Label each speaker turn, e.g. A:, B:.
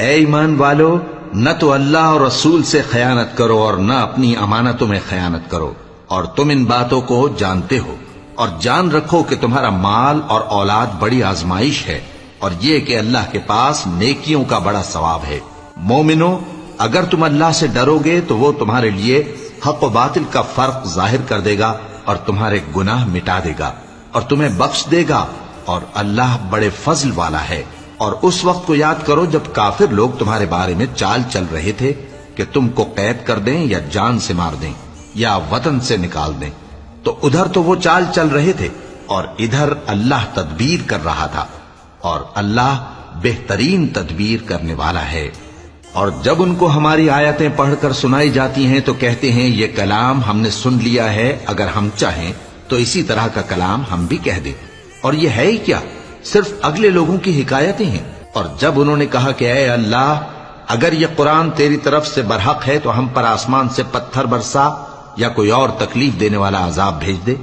A: اے ایمان والو، نہ تو اللہ اور رسول سے خیانت کرو اور نہ اپنی امانتوں میں خیانت کرو، اور تم ان باتوں کو جانتے ہو، اور جان رکھو کہ تمہارا مال اور اولاد بڑی آزمائش ہے، اور یہ کہ اللہ کے پاس نیکیوں کا بڑا ثواب ہے۔ مومنو، اگر تم اللہ سے ڈرو گے تو وہ تمہارے لیے حق و باطل کا فرق ظاہر کر دے گا اور تمہارے گناہ مٹا دے گا اور تمہیں بخش دے گا، اور اللہ بڑے فضل والا ہے۔ اور اس وقت کو یاد کرو جب کافر لوگ تمہارے بارے میں چال چل رہے تھے کہ تم کو قید کر دیں یا جان سے مار دیں یا وطن سے نکال دیں، تو ادھر تو وہ چال چل رہے تھے اور ادھر اللہ تدبیر کر رہا تھا، اور اللہ بہترین تدبیر کرنے والا ہے۔ اور جب ان کو ہماری آیتیں پڑھ کر سنائی جاتی ہیں تو کہتے ہیں یہ کلام ہم نے سن لیا ہے، اگر ہم چاہیں تو اسی طرح کا کلام ہم بھی کہہ دیں، اور یہ ہے ہی کیا، صرف اگلے لوگوں کی حکایتیں ہیں۔ اور جب انہوں نے کہا کہ اے اللہ، اگر یہ قرآن تیری طرف سے برحق ہے تو ہم پر آسمان سے پتھر برسا یا کوئی اور تکلیف دینے والا عذاب بھیج دے،